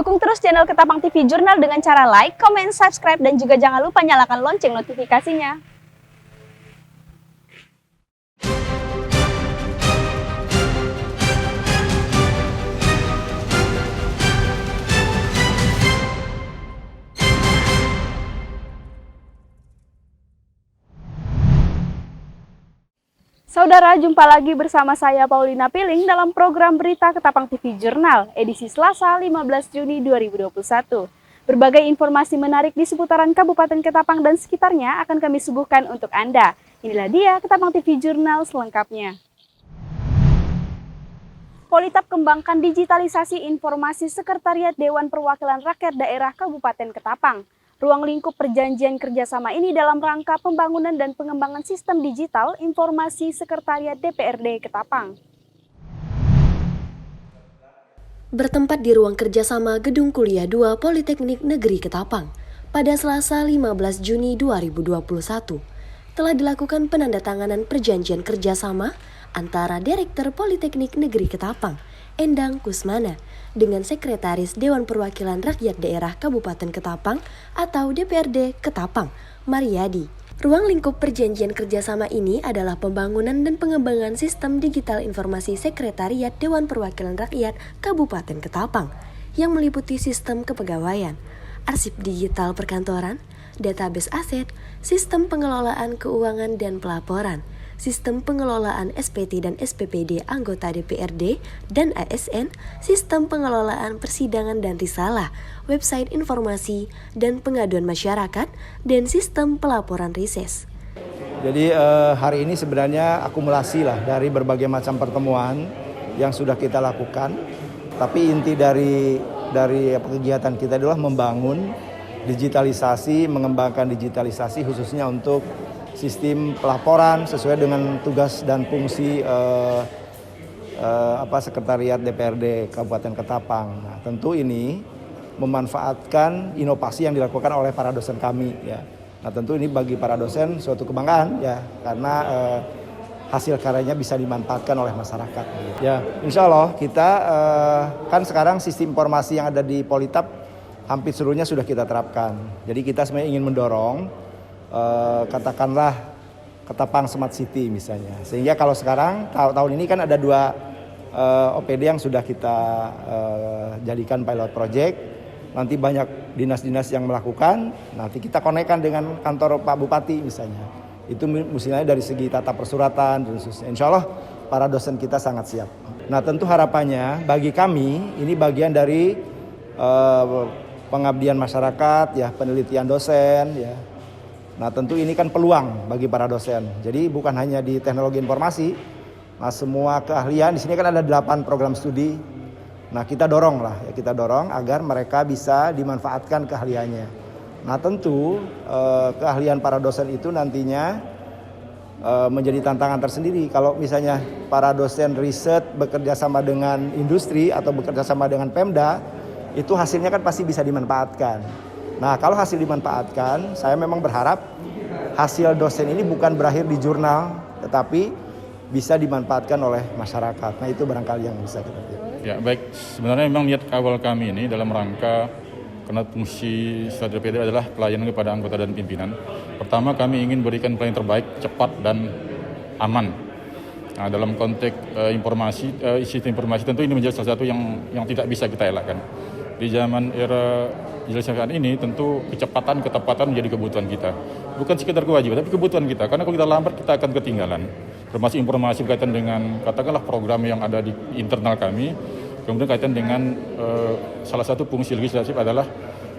Dukung terus channel Ketapang TV Jurnal dengan cara like, comment, subscribe, dan juga jangan lupa nyalakan lonceng notifikasinya. Saudara, jumpa lagi bersama saya Paulina Piling dalam program Berita Ketapang TV Jurnal, edisi Selasa 15 Juni 2021. Berbagai informasi menarik di seputaran Kabupaten Ketapang dan sekitarnya akan kami suguhkan untuk Anda. Inilah dia Ketapang TV Jurnal selengkapnya. Politap kembangkan digitalisasi informasi Sekretariat Dewan Perwakilan Rakyat Daerah Kabupaten Ketapang. Ruang lingkup perjanjian kerjasama ini dalam rangka pembangunan dan pengembangan sistem digital informasi Sekretariat DPRD Ketapang. Bertempat di ruang kerjasama Gedung Kuliah 2 Politeknik Negeri Ketapang, pada Selasa 15 Juni 2021, telah dilakukan penandatanganan perjanjian kerjasama antara Direktur Politeknik Negeri Ketapang, Endang Kusmana, dengan Sekretaris Dewan Perwakilan Rakyat Daerah Kabupaten Ketapang atau DPRD Ketapang, Mariadi. Ruang lingkup perjanjian kerjasama ini adalah pembangunan dan pengembangan sistem digital informasi Sekretariat Dewan Perwakilan Rakyat Kabupaten Ketapang yang meliputi sistem kepegawaian, arsip digital perkantoran, database aset, sistem pengelolaan keuangan dan pelaporan, sistem pengelolaan SPT dan SPPD anggota DPRD dan ASN, sistem pengelolaan persidangan dan risalah, website informasi dan pengaduan masyarakat, dan sistem pelaporan rises. Jadi hari ini sebenarnya akumulasi lah dari berbagai macam pertemuan yang sudah kita lakukan. Tapi inti dari kegiatan kita adalah membangun digitalisasi, mengembangkan digitalisasi khususnya untuk sistem pelaporan sesuai dengan tugas dan fungsi Sekretariat DPRD Kabupaten Ketapang. Nah, tentu ini memanfaatkan inovasi yang dilakukan oleh para dosen kami ya. Nah, tentu ini bagi para dosen suatu kebanggaan ya karena hasil karyanya bisa dimanfaatkan oleh masyarakat. Ya, insya Allah kita kan sekarang sistem informasi yang ada di Politap hampir seluruhnya sudah kita terapkan. Jadi kita sebenarnya ingin mendorong katakanlah Ketapang Smart City misalnya. Sehingga kalau sekarang tahun ini kan ada 2 OPD yang sudah kita jadikan pilot project. Nanti banyak dinas-dinas yang melakukan. Nanti kita konekkan dengan kantor Pak Bupati misalnya. Itu misalnya dari segi tata persuratan dan sebagainya. Insya Allah para dosen kita sangat siap. Nah tentu harapannya bagi kami ini bagian dari pengabdian masyarakat ya, penelitian dosen ya. Nah tentu ini kan peluang bagi para dosen. Jadi bukan hanya di teknologi informasi, nah semua keahlian di sini kan ada 8 program studi. Nah kita dorong agar mereka bisa dimanfaatkan keahliannya. Nah tentu keahlian para dosen itu nantinya menjadi tantangan tersendiri. Kalau misalnya para dosen riset bekerja sama dengan industri atau bekerja sama dengan Pemda, itu hasilnya kan pasti bisa dimanfaatkan. Nah kalau hasil dimanfaatkan, saya memang berharap hasil dosen ini bukan berakhir di jurnal, tetapi bisa dimanfaatkan oleh masyarakat. Nah itu barangkali yang bisa kita lihat. Ya baik, sebenarnya memang niat awal kami ini dalam rangka, karena fungsi DPRD adalah pelayanan kepada anggota dan pimpinan. Pertama kami ingin berikan pelayanan terbaik, cepat dan aman. Nah dalam konteks sistem informasi tentu ini menjadi salah satu yang tidak bisa kita elakkan. Di zaman era digitalisasi ini tentu kecepatan, ketepatan menjadi kebutuhan kita. Bukan sekedar kewajiban, tapi kebutuhan kita. Karena kalau kita lambat, kita akan ketinggalan. Termasuk informasi berkaitan dengan, katakanlah program yang ada di internal kami. Kemudian kaitan dengan salah satu fungsi legislatif adalah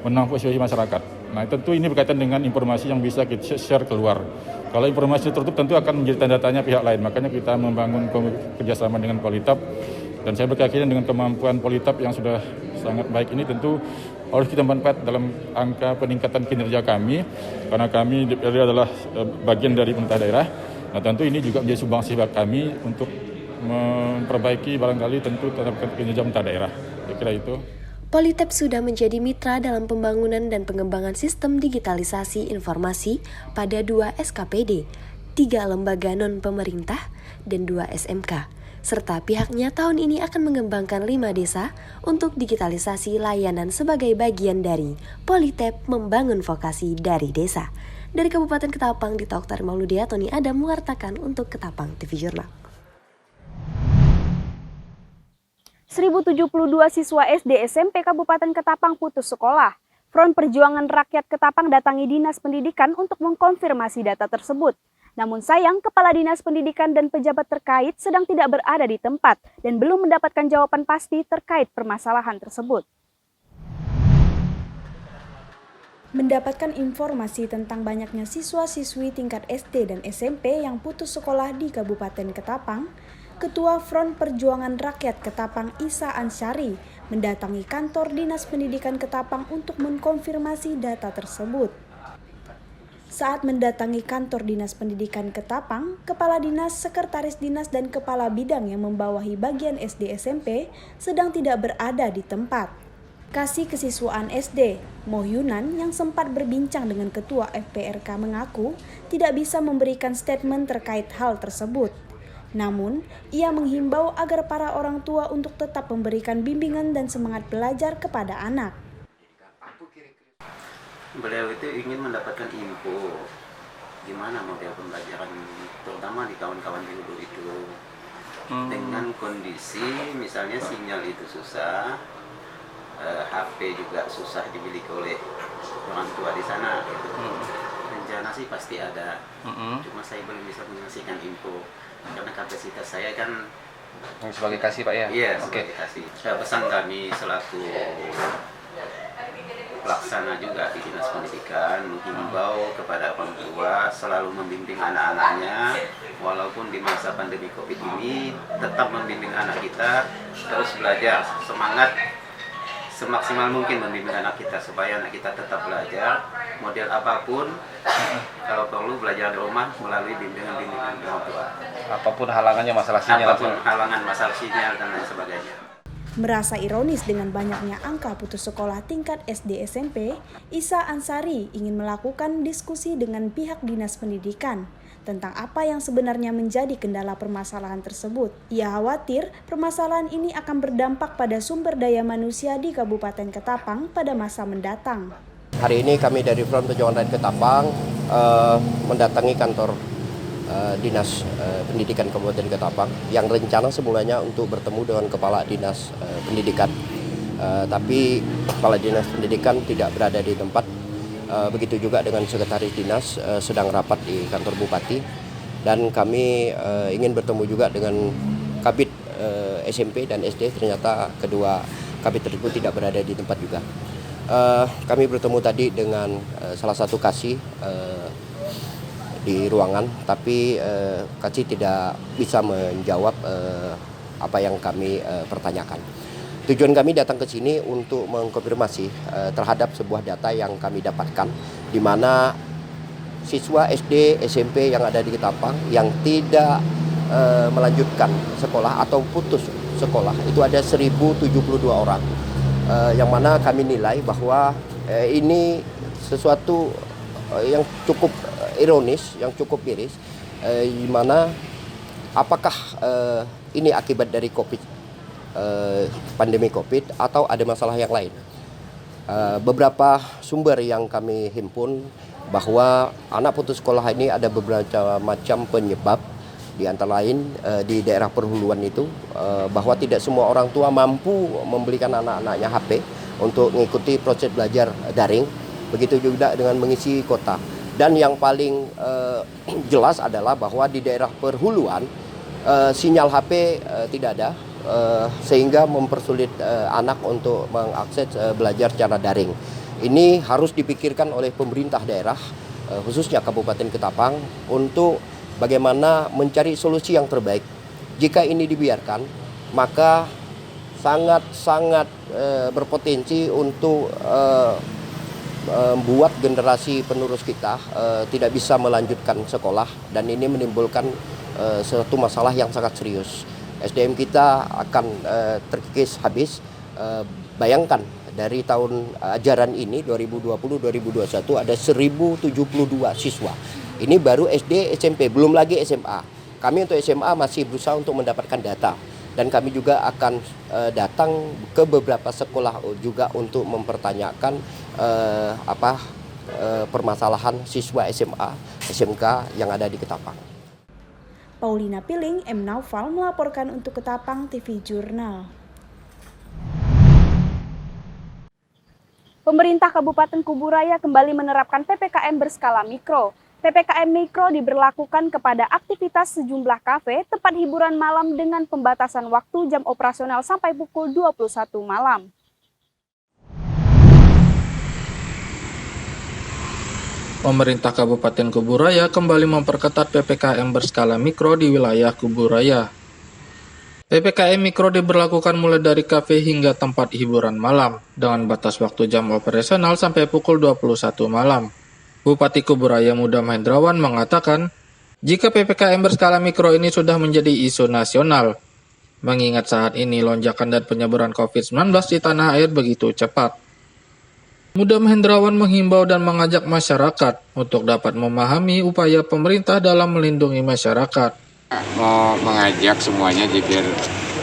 menampung aspirasi masyarakat. Nah tentu ini berkaitan dengan informasi yang bisa kita share keluar. Kalau informasi tertutup tentu akan menjadi tanda tanya pihak lain. Makanya kita membangun kerjasama dengan Politap. Dan saya berkeyakinan dengan kemampuan Politap yang sudah sangat baik ini tentu harus kita manfaat dalam angka peningkatan kinerja kami. Karena kami DPRD adalah bagian dari pemerintah daerah. Nah tentu ini juga menjadi sumbangsi kami untuk memperbaiki barangkali tentu terhadap kinerja pemerintah daerah. Saya kira itu. Politap sudah menjadi mitra dalam pembangunan dan pengembangan sistem digitalisasi informasi pada 2 SKPD, 3 lembaga non-pemerintah, dan 2 SMK. serta pihaknya tahun ini akan mengembangkan 5 desa untuk digitalisasi layanan sebagai bagian dari Politep membangun vokasi dari desa. Dari Kabupaten Ketapang, Dita Oktar Mauludia, Tony Adam mewartakan untuk Ketapang TV Jurnal. 1072 siswa SD SMP Kabupaten Ketapang putus sekolah. Front Perjuangan Rakyat Ketapang datangi Dinas Pendidikan untuk mengkonfirmasi data tersebut. Namun sayang, Kepala Dinas Pendidikan dan pejabat terkait sedang tidak berada di tempat dan belum mendapatkan jawaban pasti terkait permasalahan tersebut. Mendapatkan informasi tentang banyaknya siswa-siswi tingkat SD dan SMP yang putus sekolah di Kabupaten Ketapang, Ketua Front Perjuangan Rakyat Ketapang Isa Ansyari mendatangi kantor Dinas Pendidikan Ketapang untuk mengkonfirmasi data tersebut. Saat mendatangi kantor Dinas Pendidikan Ketapang, Kepala Dinas, Sekretaris Dinas, dan Kepala Bidang yang membawahi bagian SD SMP sedang tidak berada di tempat. Kasih Kesiswaan SD, Moh Yunan, yang sempat berbincang dengan Ketua FPRK mengaku tidak bisa memberikan statement terkait hal tersebut. Namun, ia menghimbau agar para orang tua untuk tetap memberikan bimbingan dan semangat belajar kepada anak. Beliau itu ingin mendapatkan info gimana model pembelajaran, terutama di kawan-kawan di Hulu itu, dengan kondisi misalnya sinyal itu susah, HP juga susah dimiliki oleh orang tua di sana. Gitu. Rencana sih pasti ada, cuma saya belum bisa menyaksikan info karena kapasitas saya kan sebagai kasih Pak ya? Iya, sebagai kasih. Pesan kami selaku pelaksana juga di Dinas Pendidikan menghimbau kepada orang tua selalu membimbing anak-anaknya, walaupun di masa pandemi Covid ini tetap membimbing anak kita terus belajar, semangat semaksimal mungkin membimbing anak kita supaya anak kita tetap belajar model apapun, kalau perlu belajar di rumah melalui bimbingan orang tua. Apapun halangannya, masalah sinyal, masalah sinyal dan lain sebagainya. Merasa ironis dengan banyaknya angka putus sekolah tingkat SD SMP, Isa Ansari ingin melakukan diskusi dengan pihak Dinas Pendidikan tentang apa yang sebenarnya menjadi kendala permasalahan tersebut. Ia khawatir permasalahan ini akan berdampak pada sumber daya manusia di Kabupaten Ketapang pada masa mendatang. Hari ini kami dari Front Perjuangan Rakyat Ketapang mendatangi kantor Dinas Pendidikan Kabupaten Ketapang yang rencana semulanya untuk bertemu dengan Kepala Dinas Pendidikan, tapi Kepala Dinas Pendidikan tidak berada di tempat. Begitu juga dengan Sekretaris Dinas sedang rapat di kantor Bupati, dan kami ingin bertemu juga dengan Kabid SMP dan SD. Ternyata kedua Kabid tersebut tidak berada di tempat juga. Kami bertemu tadi dengan salah satu kasih di ruangan, tapi kasih tidak bisa menjawab apa yang kami pertanyakan. Tujuan kami datang ke sini untuk mengkonfirmasi terhadap sebuah data yang kami dapatkan, di mana siswa SD, SMP yang ada di Ketapang yang tidak melanjutkan sekolah atau putus sekolah itu ada 1072 orang, yang mana kami nilai bahwa ini sesuatu yang cukup ironis, yang cukup miris, di mana apakah ini akibat dari pandemi Covid atau ada masalah yang lain. Beberapa sumber yang kami himpun bahwa anak putus sekolah ini ada beberapa macam penyebab, di antara lain di daerah perhuluan itu bahwa tidak semua orang tua mampu membelikan anak-anaknya HP untuk mengikuti proses belajar daring, begitu juga dengan mengisi kuota. Dan yang paling jelas adalah bahwa di daerah perhuluan sinyal HP tidak ada, sehingga mempersulit anak untuk mengakses belajar secara daring. Ini harus dipikirkan oleh pemerintah daerah, khususnya Kabupaten Ketapang, untuk bagaimana mencari solusi yang terbaik. Jika ini dibiarkan, maka sangat-sangat berpotensi untuk membuat generasi penerus kita tidak bisa melanjutkan sekolah, dan ini menimbulkan suatu masalah yang sangat serius. SDM kita akan terkikis habis. Bayangkan dari tahun ajaran ini 2020-2021 ada 1072 siswa. Ini baru SD, SMP, belum lagi SMA. kami untuk SMA masih berusaha untuk mendapatkan data. Dan kami juga akan datang ke beberapa sekolah juga untuk mempertanyakan permasalahan siswa SMA, SMK yang ada di Ketapang. Paulina Piling, M. Naufal melaporkan untuk Ketapang TV Jurnal. Pemerintah Kabupaten Kuburaya kembali menerapkan PPKM berskala mikro. PPKM Mikro diberlakukan kepada aktivitas sejumlah kafe, tempat hiburan malam dengan pembatasan waktu jam operasional sampai pukul 21 malam. Pemerintah Kabupaten Kuburaya kembali memperketat PPKM berskala mikro di wilayah Kuburaya. PPKM Mikro diberlakukan mulai dari kafe hingga tempat hiburan malam, dengan batas waktu jam operasional sampai pukul 21 malam. Bupati Kuburaya Mudam Hendrawan mengatakan, jika PPKM berskala mikro ini sudah menjadi isu nasional, mengingat saat ini lonjakan dan penyebaran COVID-19 di tanah air begitu cepat. Mudam Hendrawan menghimbau dan mengajak masyarakat untuk dapat memahami upaya pemerintah dalam melindungi masyarakat. Mau mengajak semuanya biar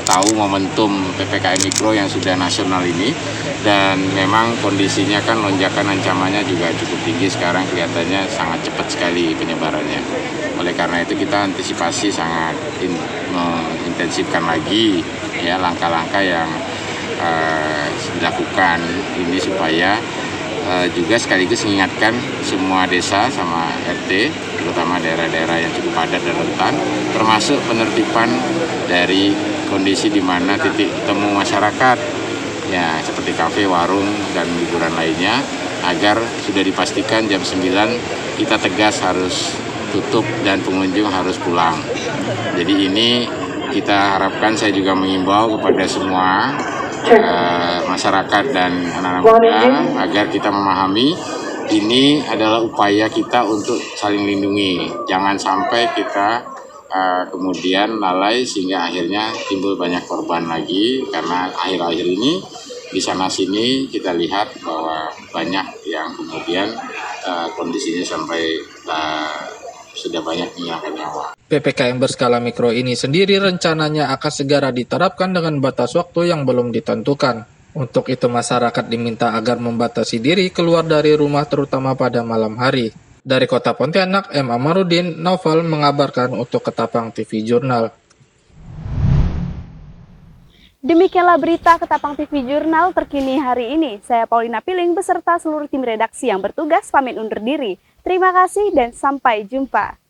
tahu momentum PPKM Mikro yang sudah nasional ini, dan memang kondisinya kan lonjakan ancamannya juga cukup tinggi sekarang, kelihatannya sangat cepat sekali penyebarannya. Oleh karena itu kita antisipasi sangat mengintensifkan lagi ya langkah-langkah yang dilakukan ini supaya juga sekaligus mengingatkan semua desa sama RT, terutama daerah-daerah yang cukup padat dan rentan, termasuk penertiban dari kondisi di mana titik temu masyarakat, ya seperti kafe, warung, dan hiburan lainnya, agar sudah dipastikan jam 9 kita tegas harus tutup dan pengunjung harus pulang. Jadi ini kita harapkan, saya juga mengimbau kepada semua masyarakat dan anak-anak muda agar kita memahami ini adalah upaya kita untuk saling lindungi. Jangan sampai kita kemudian lalai sehingga akhirnya timbul banyak korban lagi, karena akhir-akhir ini di sana-sini kita lihat bahwa banyak yang kemudian kondisinya sampai sudah banyak menghilangkan nyawa. PPKM berskala mikro ini sendiri rencananya akan segera diterapkan dengan batas waktu yang belum ditentukan. Untuk itu masyarakat diminta agar membatasi diri keluar dari rumah terutama pada malam hari. Dari Kota Pontianak, M. Amarudin, Naufal mengabarkan untuk Ketapang TV Jurnal. Demikianlah berita Ketapang TV Jurnal terkini hari ini. Saya Paulina Piling beserta seluruh tim redaksi yang bertugas pamit undur diri. Terima kasih dan sampai jumpa.